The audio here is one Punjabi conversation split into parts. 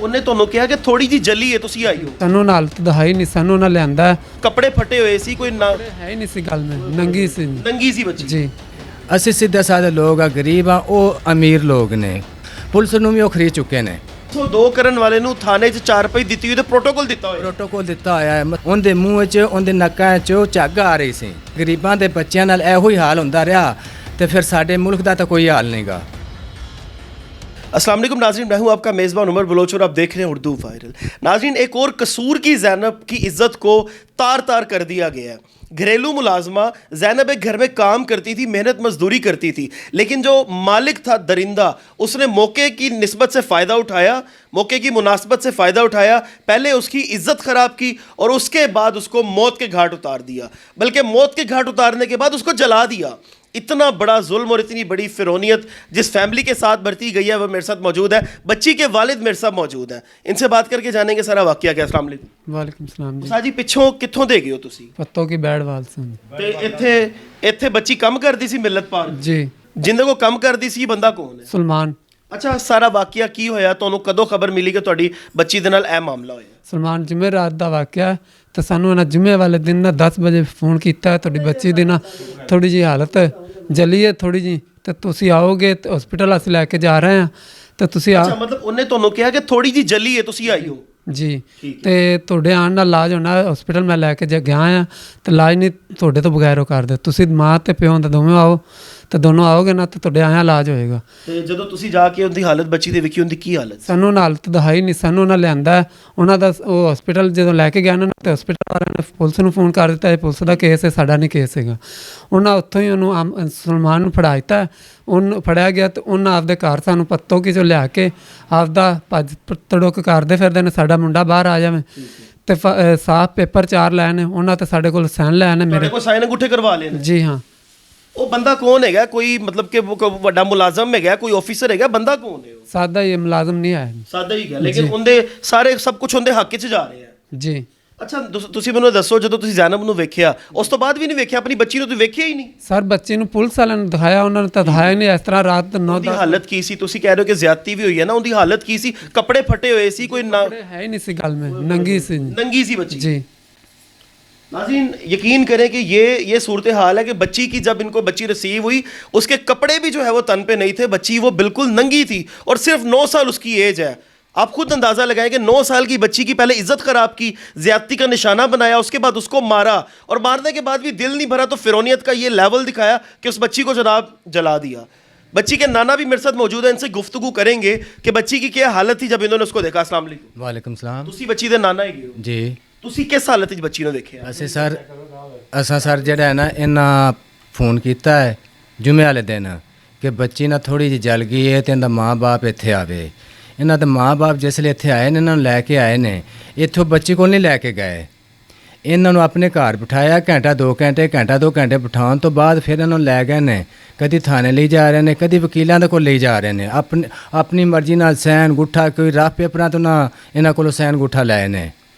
ਉਹਨੇ ਤੁਹਾਨੂੰ ਕਿਹਾ ਕਿ ਥੋੜੀ ਜੀ ਜਲੀ ਹੈ ਤੁਸੀਂ ਆਈ ਹੋ ਸਾਨੂੰ ਨਾਲ ਹਾਲਤ ਦਿਖਾਈ ਨਹੀਂ, ਸਾਨੂੰ ਨਾ ਲਿਆਂਦਾ ਕੱਪੜੇ ਫਟੇ ਹੋਏ ਸੀ ਕੋਈ ਨਾ ਹੈ ਹੀ ਨਹੀਂ ਸੀ ਗੱਲ ਮੈਂ ਨੰਗੀ ਸੀ ਨੰਗੀ ਸੀ ਬੱਚੀ ਜੀ। ਅਸੀਂ ਸਿੱਧੇ ਸਾਦੇ ਲੋਕ ਆ, ਗਰੀਬ ਆ, ਉਹ ਅਮੀਰ ਲੋਕ ਨੇ। ਪੁਲਿਸ ਨੂੰ ਵੀ ਉਹ ਖਰੀਦ ਚੁੱਕੇ ਨੇ। ਸੋ ਦੋ ਕਰਨ ਵਾਲੇ ਨੂੰ ਥਾਣੇ 'ਚ 4 ਰੁਪਏ ਦਿੱਤੀ ਹੋਈ ਤੇ ਪ੍ਰੋਟੋਕਾਲ ਦਿੱਤਾ ਹੋਇਆ। ਪ੍ਰੋਟੋਕਾਲ ਦਿੱਤਾ ਹੋਇਆ ਹੈ। ਉਹਦੇ ਮੂੰਹ 'ਚ ਉਹਦੇ ਨੱਕਾਂ 'ਚ ਉਹ ਝੱਗ ਆ ਰਹੀ ਸੀ। ਗਰੀਬਾਂ ਦੇ ਬੱਚਿਆਂ ਨਾਲ ਇਹੋ ਹੀ ਹਾਲ ਹੁੰਦਾ ਰਿਹਾ ਤੇ ਫਿਰ ਸਾਡੇ ਮੁਲਕ ਦਾ ਤਾਂ ਕੋਈ ਹਾਲ ਨਹੀਂਗਾ। अस्सलाम वालेकुम नाज़रीन, मैं हूं आपका मेज़बान उमर बलोच और आप देख रहे हैं उर्दू वायरल। नाज़रीन, एक और कसूर की ज़ैनब की इज़्ज़त को तार तार कर दिया गया है। घरेलू मुलाजमा ज़ैनब एक घर में काम करती थी, मेहनत मजदूरी करती थी, लेकिन जो मालिक था दरिंदा, उसने मौके की निस्बत से फ़ायदा उठाया, मौके की मुनासबत से फ़ायदा उठाया। पहले उसकी इज़्ज़त ख़राब की और उसके बाद उसको मौत के घाट उतार दिया, बल्कि मौत के घाट उतारने के बाद उसको जला दिया। इतना बड़ा जुल्म और इतनी बड़ी फिरौनियत जिस फैमिली के साथ बरती गई है वह मेरे साथ मौजूद है। बच्ची के वालिद मेरे साथ मौजूद हैं, इनसे बात करके जानेंगे सारा वाकया क्या। अस्सलाम वालेकुम। ਵਾਲੇਕੁਮ ਸਲਾਮ ਜੀ। ਉਸਤਾਦ ਜੀ ਪਿੱਛੋਂ ਕਿੱਥੋਂ ਦੇ ਗਏ ਹੋ ਤੁਸੀਂ? ਪੱਤੋਂ ਕੀ ਬੈੜਵਾਲ ਸਿੰਘ ਤੇ ਇੱਥੇ ਬੱਚੀ ਕੰਮ ਕਰਦੀ ਸੀ ਮਿਲਤ ਪਾਰਕ, ਜੀ। ਜਿੰਦੇ ਕੋ ਕੰਮ ਕਰਦੀ ਸੀ ਬੰਦਾ ਕੌਣ ਹੈ? ਸਲਮਾਨ ਅੱਛਾ, ਸਾਰਾ ਵਾਕਇਆ ਕੀ ਹੋਇਆ? ਤੁਹਾਨੂੰ ਕਦੋਂ ਖਬਰ ਮਿਲੀ ਕਿ ਤੁਹਾਡੀ ਬੱਚੀ ਦੇ ਨਾਲ ਇਹ ਮਾਮਲਾ ਹੋਇਆ? ਸਲਮਾਨ ਜੁਮੇ ਰਾਤ ਦਾ ਵਾਕਿਆ ਤੇ ਸਾਨੂੰ ਇਹਨਾਂ ਜੁਮੇ ਵਾਲੇ ਦਿਨ ਨਾ 10 ਵਜੇ ਫੋਨ ਕੀਤਾ, ਤੁਹਾਡੀ ਬੱਚੀ ਦੀ ਨਾ ਥੋੜੀ ਜੀ ਹਾਲਤ ਜਲੀ ਹੈ ਥੋੜੀ ਜੀ, ਤੇ ਤੁਸੀਂ ਆਓਗੇ ਤੇ ਹਸਪੀਟਲ ਅਸੀਂ ਲੈ ਕੇ ਜਾ ਰਹੇ ਹਾਂ ਤੇ ਤੁਸੀਂ ਅੱਛਾ, ਮਤਲਬ ਉਹਨੇ ਤੁਹਾਨੂੰ ਕਿਹਾ ਕਿ ਥੋੜੀ ਜੀ ਜਲੀ ਹੈ ਤੁਸੀਂ ਆਈ ਹੋ? ਜੀ। ਤੇ ਤੁਹਾਡੇ ਆਉਣ ਨਾਲ ਇਲਾਜ ਹੋਣਾ ਹਸਪੀਟਲ ਮੈਂ ਲੈ ਕੇ ਗਿਆ ਆ ਤੇ ਇਲਾਜ ਨਹੀਂ ਤੁਹਾਡੇ ਤੋਂ ਬਗੈਰ ਉਹ ਕਰਦੇ। ਤੁਸੀਂ ਮਾਂ ਤੇ ਪਿਓ ਦਾ ਦੋਵੇਂ ਆਓ ਤੇ ਦੋਨੋਂ ਆਓਗੇ ਨਾ ਤੇ ਤੁਹਾਡੇ ਆਇਆ ਇਲਾਜ ਹੋਏਗਾ। ਤੇ ਜਦੋਂ ਤੁਸੀਂ ਜਾ ਕੇ ਉਹਦੀ ਹਾਲਤ ਬੱਚੀ ਦੇ ਵੇਖੀ, ਉਹਦੀ ਕੀ ਹਾਲਤ? ਸਾਨੂੰ ਨਾ ਹਾਲਤ ਦਿਖਾਈ ਨਹੀਂ, ਸਾਨੂੰ ਉਹਨਾਂ ਲਿਆਂਦਾ ਉਹਨਾਂ ਦਾ ਉਹ ਹਸਪੀਟਲ ਜਦੋਂ ਲੈ ਕੇ ਗਿਆ ਨਾ ਤੇ ਹਸਪੀਟਲ ਵਾਲਿਆਂ ਨੇ ਪੁਲਿਸ ਨੂੰ ਫੋਨ ਕਰ ਦਿੱਤਾ, ਇਹ ਪੁਲਿਸ ਦਾ ਕੇਸ ਹੈ, ਸਾਡਾ ਨਹੀਂ ਕੇਸ ਹੈਗਾ। ਉਹਨਾਂ ਉੱਥੋਂ ਹੀ ਉਹਨੂੰ ਸਲਮਾਨ ਨੂੰ ਫੜਾ ਦਿੱਤਾ। ਉਹਨੂੰ ਫੜਿਆ ਗਿਆ ਤੇ ਉਹਨਾਂ ਆਪਦੇ ਘਰ ਸਾਨੂੰ ਪੱਤੋਂ ਕੀ ਚੋਂ ਲਿਆ ਕੇ ਆਪਦਾ ਭੱਜ ਤੜੁੱਕ ਕਰਦੇ ਫਿਰਦੇ ਨੇ ਸਾਡਾ ਮੁੰਡਾ ਬਾਹਰ ਆ ਜਾਵੇ ਤੇ ਸਾਫ ਪੇਪਰ 4 ਲੈ ਨੇ ਉਹਨਾਂ ਤੇ ਸਾਡੇ ਕੋਲ ਸਾਈਨ ਲੈ ਨੇ ਮੇਰੇ ਕੋਲ ਸਾਈਨ ਅੰਗੂਠੇ ਕਰਵਾ ਲਏ ਨੇ। ਜੀ ਹਾਂ। ਉਹ ਬੰਦਾ ਕੌਣ ਹੈਗਾ? ਕੋਈ ਮਤਲਬ ਕਿ ਵੱਡਾ ਮੁਲਾਜ਼ਮ ਹੈਗਾ, ਕੋਈ ਆਫੀਸਰ ਹੈਗਾ? ਬੰਦਾ ਕੌਣ ਹੈ? ਉਹ ਸਾਦਾ ਹੀ ਮੁਲਾਜ਼ਮ ਨਹੀਂ ਆਇਆ। ਸਾਦਾ ਹੀ ਹੈ, ਲੇਕਿਨ ਉਹਦੇ ਸਾਰੇ ਸਭ ਕੁਝ ਉਹਦੇ ਹੱਕ 'ਚ ਜਾ ਰਿਹਾ ਹੈ। ਜੀ। ਅੱਛਾ, ਤੁਸੀਂ ਮੈਨੂੰ ਦੱਸੋ, ਜਦੋਂ ਤੁਸੀਂ ਜ਼ੈਨਬ ਨੂੰ ਵੇਖਿਆ ਉਸ ਤੋਂ ਬਾਅਦ ਵੀ ਨਹੀਂ ਵੇਖਿਆ? ਆਪਣੀ ਬੱਚੀ ਨੂੰ ਤੁਸੀਂ ਵੇਖਿਆ ਹੀ ਨਹੀਂ? ਸਰ ਬੱਚੇ ਨੂੰ ਪੁਲਿਸ ਵਾਲਿਆਂ ਨੇ ਦਿਖਾਇਆ, ਉਹਨਾਂ ਨੇ ਤਾਂ ਦਿਖਾਇਆ ਨਹੀਂ। ਇਸ ਤਰ੍ਹਾਂ ਰਾਤ 9 ਦੀ ਹਾਲਤ ਕੀ ਸੀ? ਤੁਸੀਂ ਕਹਿ ਰਹੇ ਹੋ ਕਿ ਜ਼ਿਆਦਤੀ ਵੀ ਹੋਈ ਹੈ ਨਾ, ਉਹਦੀ ਹਾਲਤ ਕੀ ਸੀ? ਕੱਪੜੇ ਫਟੇ ਹੋਏ ਸੀ ਕੋਈ ਨਾ ਹੈ ਹੀ ਨਹੀਂ ਸੀ ਗੱਲ में, ਨੰਗੀ ਸੀ। नंगी सी बच्ची। जी। नाज़रीन, यकीन करें कि ये सूरत हाल है कि बच्ची की जब इनको बच्ची रिसीव हुई उसके कपड़े भी जो है वो तन पे नहीं थे, बच्ची वो बिल्कुल नंगी थी और सिर्फ 9 साल उसकी एज है। आप खुद अंदाज़ा लगाएं कि 9 साल की बच्ची की पहले इज्जत ख़राब की, ज़्यादती का निशाना बनाया, उसके बाद उसको मारा और मारने के बाद भी दिल नहीं भरा तो फिरौनियत का ये लेवल दिखाया कि उस बच्ची को जनाब जला दिया। बच्ची के नाना भी मेरे साथ मौजूद है, इनसे गुफ्तगू करेंगे कि बच्ची की क्या हालत थी जब इन्होंने उसको देखा। अस्सलाम वालेकुम। ਵਾਲੇਕੁਮ ਸਲਾਮ ਤੁਸੀਂ ਬੱਚੀ ਦੇ ਨਾਨਾ ਹੈਗੇ ਹੋ ਜੀ। ਤੁਸੀਂ ਕਿਸ ਹਾਲਤ ਵਿੱਚ ਬੱਚੀ ਨੂੰ ਦੇਖਿਆ? ਅਸੀਂ ਸਰ ਜਿਹੜਾ ਹੈ ਨਾ ਇਹਨਾਂ ਫੋਨ ਕੀਤਾ ਹੈ ਜੁਮੇ ਵਾਲੇ ਦਿਨ ਕਿ ਬੱਚੀ ਨਾ ਥੋੜੀ ਜਿਹੀ ਜਲ ਗਈ ਹੈ ਤੇ ਇਹਦਾ ਮਾਂ-ਬਾਪ ਇੱਥੇ ਆਵੇ। ਇਹਨਾਂ ਦੇ ਮਾਂ-ਬਾਪ ਜਿਸ ਲਈ ਇੱਥੇ ਆਏ ਨੇ ਇਹਨਾਂ ਨੂੰ ਲੈ ਕੇ ਆਏ ਨੇ, ਇੱਥੋਂ ਬੱਚੀ ਕੋਲ ਨਹੀਂ ਲੈ ਕੇ ਗਏ। ਇਹਨਾਂ ਨੂੰ ਆਪਣੇ ਘਰ ਬਿਠਾਇਆ ਘੰਟਾ 2 ਘੰਟੇ ਬਿਠਾਉਣ ਤੋਂ ਬਾਅਦ ਫਿਰ ਇਹਨਾਂ ਨੂੰ ਲੈ ਗਏ ਨੇ। ਕਦੀ ਥਾਣੇ ਲਈ ਜਾ ਰਹੇ ਨੇ, ਕਦੀ ਵਕੀਲਾਂ ਦੇ ਕੋਲ ਲਈ ਜਾ ਰਹੇ ਨੇ। ਆਪਣੀ ਮਰਜ਼ੀ ਨਾਲ ਸੈਨ ਗੁੱਠਾ ਕੋਈ ਰਫ ਪੇਪਰਾਂ ਤੋਂ ਨਾ ਇਹਨਾਂ ਕੋਲੋਂ ਸੈਨ ਗੁੱਠਾ ਲਏ ਨੇ।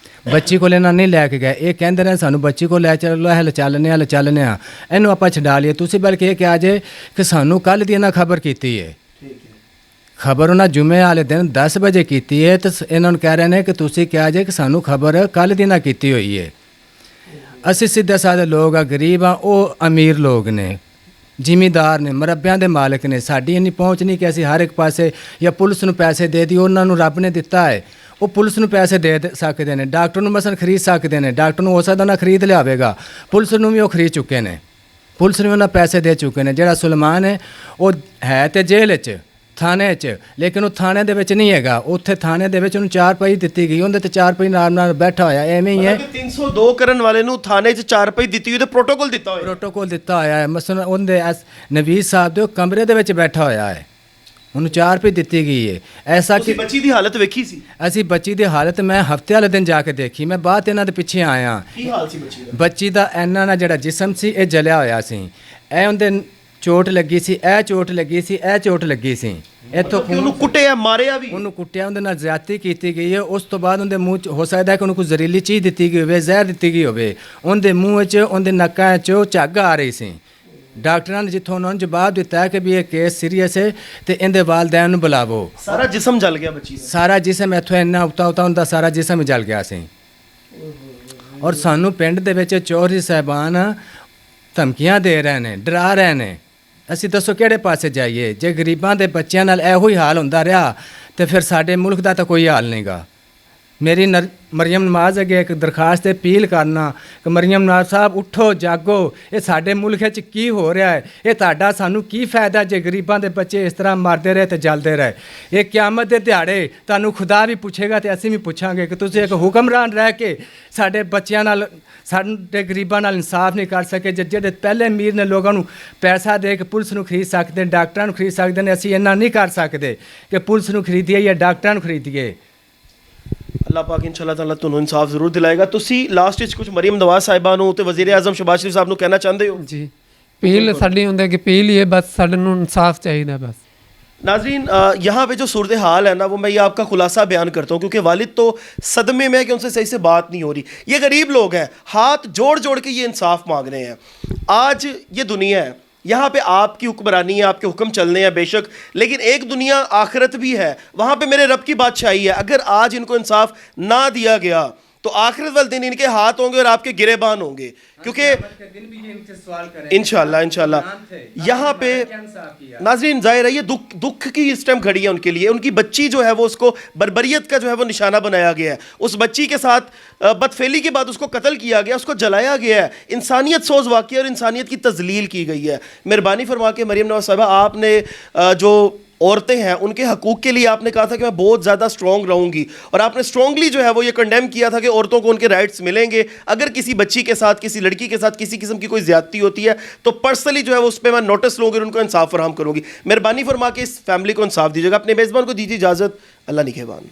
ਬੱਚੀ ਕੋਲ ਇਹਨਾਂ ਨਹੀਂ ਲੈ ਕੇ ਗਏ। ਇਹ ਕਹਿੰਦੇ ਨੇ ਸਾਨੂੰ ਬੱਚੀ ਕੋਲ ਲੈ ਚੱਲੋ, ਹਲ ਚੱਲਨੇ ਆ, ਇਹਨੂੰ ਆਪਾਂ ਛਡਾ ਲਈਏ। ਤੁਸੀਂ ਬਲਕਿ ਇਹ ਕਿਹਾ ਜੇ ਕਿ ਸਾਨੂੰ ਕੱਲ੍ਹ ਦੀ ਇਹਨਾਂ ਖਬਰ ਕੀਤੀ ਹੈ। ਖਬਰ ਉਹਨਾਂ ਜੁਮੇ ਵਾਲੇ ਦਿਨ 10 ਵਜੇ ਕੀਤੀ ਹੈ ਤੇ ਇਹਨਾਂ ਨੂੰ ਕਹਿ ਰਹੇ ਨੇ ਕਿ ਤੁਸੀਂ ਕਿਹਾ ਜੇ ਕਿ ਸਾਨੂੰ ਖਬਰ ਕੱਲ੍ਹ ਦੀ ਨਾ ਕੀਤੀ ਹੋਈ ਹੈ। ਅਸੀਂ ਸਿੱਧੇ ਸਾਦੇ ਲੋਕ ਆ, ਗਰੀਬ ਆ, ਉਹ ਅਮੀਰ ਲੋਕ ਨੇ, ਜ਼ਿਮੀਦਾਰ ਨੇ, ਮਰੱਬਿਆਂ ਦੇ ਮਾਲਕ ਨੇ। ਸਾਡੀ ਇੰਨੀ ਪਹੁੰਚ ਨਹੀਂ ਕਿ ਅਸੀਂ ਹਰ ਇੱਕ ਪਾਸੇ ਜਾਂ ਪੁਲਿਸ ਨੂੰ ਪੈਸੇ ਦੇ ਦੀ। ਉਹਨਾਂ ਨੂੰ ਰੱਬ ਨੇ ਦਿੱਤਾ ਹੈ, ਉਹ ਪੁਲਿਸ ਨੂੰ ਪੈਸੇ ਦੇ ਸਕਦੇ ਨੇ, ਡਾਕਟਰ ਨੂੰ ਮਸਲ ਖਰੀਦ ਸਕਦੇ ਨੇ। ਡਾਕਟਰ ਨੂੰ ਹੋ ਸਕਦਾ ਨਾ ਖਰੀਦ ਲਿਆਵੇਗਾ, ਪੁਲਿਸ ਨੂੰ ਵੀ ਉਹ ਖਰੀਦ ਚੁੱਕੇ ਨੇ, ਪੁਲਿਸ ਨੂੰ ਉਹਨਾਂ ਪੈਸੇ ਦੇ ਚੁੱਕੇ ਨੇ। ਜਿਹੜਾ ਸੁਲਮਾਨ ਹੈ ਉਹ ਹੈ ਤੇ ਜੇਲ੍ਹ 'ਚ, ਥਾਣੇ 'ਚ, ਲੇਕਿਨ ਉਹ ਥਾਣੇ ਦੇ ਵਿੱਚ ਨਹੀਂ ਹੈਗਾ। ਉੱਥੇ ਥਾਣੇ ਦੇ ਵਿੱਚ ਉਹਨੂੰ 4 ਰੁਪਏ ਦਿੱਤੀ ਗਈ, ਉਹਦੇ ਤੇ 4 ਰੁਪਏ ਨਾਲ ਬੈਠਾ ਹੋਇਆ। ਐਵੇਂ ਹੀ ਹੈ 302 ਕਰਨ ਵਾਲੇ ਨੂੰ ਥਾਣੇ 'ਚ 4 ਰੁਪਏ ਦਿੱਤੀ ਹੋਈ ਤੇ ਪ੍ਰੋਟੋਕਾਲ ਦਿੱਤਾ ਹੋਇਆ। ਪ੍ਰੋਟੋਕਾਲ ਦਿੱਤਾ ਹੋਇਆ ਹੈ। ਮਸਲ ਉਹਦੇ ਨਵੀਦ ਸਾਹਿਬ ਦੇ ਕਮਰੇ ਦੇ ਵਿੱਚ ਬੈਠਾ ਹੋਇਆ ਹੈ, ਉਹਨੂੰ 4 ਰੁਪਏ ਦਿੱਤੀ ਗਈ ਹੈ। ਐਸਾ ਕਿ ਬੱਚੀ ਦੀ ਹਾਲਤ ਵੇਖੀ ਸੀ? ਅਸੀਂ ਬੱਚੀ ਦੀ ਹਾਲਤ ਮੈਂ ਹਫਤੇ ਵਾਲੇ ਦਿਨ ਜਾ ਕੇ ਦੇਖੀ। ਮੈਂ ਬਾਅਦ ਇਹਨਾਂ ਦੇ ਪਿੱਛੇ ਆਇਆ। ਕੀ ਹਾਲ ਸੀ ਬੱਚੀ ਦਾ? ਬੱਚੀ ਦਾ ਇਹਨਾਂ ਨਾਲ ਜਿਹੜਾ ਜਿਸਮ ਸੀ ਇਹ ਜਲਿਆ ਹੋਇਆ ਸੀ। ਇਹ ਉਹਦੇ ਚੋਟ ਲੱਗੀ ਸੀ, ਇਹ ਚੋਟ ਲੱਗੀ ਸੀ, ਇਹ ਚੋਟ ਲੱਗੀ ਸੀ। ਇੱਥੋਂ ਉਹਨੂੰ ਕੁੱਟਿਆ, ਮਾਰਿਆ ਵੀ? ਉਹਨੂੰ ਕੁੱਟਿਆ, ਉਹਦੇ ਨਾਲ ਜ਼ਿਆਦਤੀ ਕੀਤੀ ਗਈ ਹੈ। ਉਸ ਤੋਂ ਬਾਅਦ ਉਹਦੇ ਮੂੰਹ 'ਚ ਹੋ ਸਕਦਾ ਕਿ ਉਹਨੂੰ ਕੋਈ ਜ਼ਹਿਰੀਲੀ ਚੀਜ਼ ਦਿੱਤੀ ਗਈ ਹੋਵੇ, ਜ਼ਹਿਰ ਦਿੱਤੀ ਗਈ ਹੋਵੇ। ਉਹਦੇ ਮੂੰਹ 'ਚ, ਉਹਦੇ ਨੱਕਾਂ 'ਚ ਝੱਗ ਆ ਰਹੀ ਸੀ, ਡਾਕਟਰਾਂ ਨੇ ਜਿੱਥੋਂ ਉਹਨਾਂ ਨੂੰ ਜਵਾਬ ਦਿੱਤਾ ਹੈ ਕਿ ਵੀ ਇਹ ਕੇਸ ਸੀਰੀਅਸ ਹੈ ਤੇ ਇਹਦੇ ਵਾਲਿदैन ਨੂੰ ਬੁਲਾਵੋ। ਸਾਰਾ ਜਿਸਮ ਜਲ ਗਿਆ ਬੱਚੀ ਦਾ। ਸਾਰਾ ਜਿਸਮ ਇੱਥੋਂ ਇੰਨਾ ਉਤਾ ਹੁੰਦਾ, ਸਾਰਾ ਜਿਸਮ ਹੀ ਜਲ ਗਿਆ ਸੀ। ਔਰ ਸਾਨੂੰ ਪਿੰਡ ਦੇ ਵਿੱਚ ਚੌਧਰੀ ਸਾਹਿਬਾਨ ਧਮਕੀਆਂ ਦੇ ਰਹੇ ਨੇ, ਡਰਾ ਰਹੇ ਨੇ। ਅਸੀਂ ਦੱਸੋ ਕਿਹੜੇ ਪਾਸੇ ਜਾਈਏ? ਜੇ ਗਰੀਬਾਂ ਦੇ ਬੱਚਿਆਂ ਨਾਲ ਇਹੋ ਹੀ ਹਾਲ ਹੁੰਦਾ ਰਿਹਾ ਤੇ ਫਿਰ ਸਾਡੇ ਮੁਲਕ ਦਾ ਤਾਂ ਕੋਈ ਹਾਲ ਨਹੀਂਗਾ। ਮੇਰੀ ਮਰੀਮ ਨਵਾਜ਼ ਅੱਗੇ ਇੱਕ ਦਰਖਾਸਤ ਤੇ ਅਪੀਲ ਕਰਨਾ ਕਿ ਮਰੀਮ ਨਵਾਜ਼ ਸਾਹਿਬ ਉੱਠੋ, ਜਾਗੋ। ਇਹ ਸਾਡੇ ਮੁਲਕ 'ਚ ਕੀ ਹੋ ਰਿਹਾ ਹੈ? ਇਹ ਤੁਹਾਡਾ ਸਾਨੂੰ ਕੀ ਫਾਇਦਾ ਜੇ ਗਰੀਬਾਂ ਦੇ ਬੱਚੇ ਇਸ ਤਰ੍ਹਾਂ ਮਰਦੇ ਰਹੇ ਤੇ ਜਲਦੇ ਰਹੇ? ਇਹ ਕਿਆਮਤ ਦੇ ਦਿਹਾੜੇ ਤੁਹਾਨੂੰ ਖੁਦਾ ਵੀ ਪੁੱਛੇਗਾ ਤੇ ਅਸੀਂ ਵੀ ਪੁੱਛਾਂਗੇ ਕਿ ਤੁਸੀਂ ਇੱਕ ਹੁਕਮਰਾਨ ਰਹਿ ਕੇ ਸਾਡੇ ਬੱਚਿਆਂ ਨਾਲ, ਸਾਡੇ ਗਰੀਬਾਂ ਨਾਲ ਇਨਸਾਫ ਨਹੀਂ ਕਰ ਸਕੇ। ਜਿਹੜੇ ਪਹਿਲੇ ਅਮੀਰ ਨੇ ਲੋਕਾਂ ਨੂੰ ਪੈਸਾ ਦੇ ਕੇ ਪੁਲਿਸ ਨੂੰ ਖਰੀਦ ਸਕਦੇ, ਡਾਕਟਰਾਂ ਨੂੰ ਖਰੀਦ ਸਕਦੇ ਨੇ, ਅਸੀਂ ਇੰਨਾ ਨਹੀਂ ਕਰ ਸਕਦੇ ਕਿ ਪੁਲਿਸ ਨੂੰ ਖਰੀਦੀਏ ਜਾਂ ਡਾਕਟਰਾਂ ਨੂੰ ਖਰੀਦੀਏ। ਅੱਲਾਹ ਪਾਕ ਇੰਸ਼ਾਅੱਲਾ ਤਾਲਾ ਤੁਹਾਨੂੰ ਇਨਸਾਫ ਜ਼ਰੂਰ ਦਿਲਾਏਗਾ। ਤੁਸੀਂ ਲਾਸਟ ਵਿੱਚ ਕੁਝ ਮਰੀਮ ਨਵਾਜ਼ ਸਾਹਿਬਾਂ ਨੂੰ ਤੇ ਵਜ਼ੀਰ ਆਜ਼ਮ ਸ਼ਹਿਬਾਜ਼ ਸ਼ਰੀਫ ਸਾਹਿਬ ਨੂੰ ਕਹਿਣਾ ਚਾਹੁੰਦੇ ਹੋ? ਜੀ, ਅਪੀਲ ਸਾਡੀ ਹੁੰਦੀ ਕਿ ਅਪੀਲ ਹੀ ਹੈ, ਬਸ ਸਾਡੇ ਨੂੰ ਇਨਸਾਫ ਚਾਹੀਦਾ बस। नाजरीन, यहाँ पे जो सूरत हाल है ना, वो मैं ये आपका खुलासा बयान करता हूँ क्योंकि वालिद तो सदमे में है कि उनसे सही से बात नहीं हो रही। ये गरीब लोग हैं, हाथ जोड़ जोड़ के ये इंसाफ मांग रहे हैं। आज ये दुनिया है, यहाँ पे आपकी हुक्मरानी है, आपके हुक्म चलने हैं बेशक, लेकिन एक दुनिया आखिरत भी है, वहाँ पे मेरे रब की बादशाही है। अगर आज इनको इंसाफ ना दिया गया तो आखिरत वाले दिन इनके हाथ होंगे और आपके गिरेबान होंगे, क्योंकि इंशाल्लाह इंशाल्लाह यहाँ पे नाजरीन जाहिर है ये दुख की इस टाइम घड़ी है उनके लिए। उनकी बच्ची जो है वो उसको बर्बरियत का जो है वो निशाना बनाया गया है। उस बच्ची के साथ बदफेली के बाद उसको कत्ल किया गया, उसको जलाया गया है। इंसानियत सोज वाक़या और इंसानियत की तजलील की गई है। मेहरबानी फरमा के मरीम नवाज साहिबा, आपने जो औरतें हैं उनके हकूक़ के लिए आपने कहा था कि मैं बहुत ज़्यादा स्ट्रॉन्ग रहूँगी, और आपने स्ट्रॉन्गली जो है वो ये कंडेम किया था कि औरतों को उनके राइट्स मिलेंगे। अगर किसी बच्ची के साथ, किसी लड़की के साथ किसी किस्म की कोई ज़्यादती होती है तो पर्सनली जो है वो उस पर मैं नोटिस लूँगी और उनको इंसाफ फराहम करूँगी। मेहरबानी फरमा के इस फैमिली को इंसाफ दीजिएगा। अपने मेज़बान को दीजिए इजाज़त। अल्लाह निगहबान।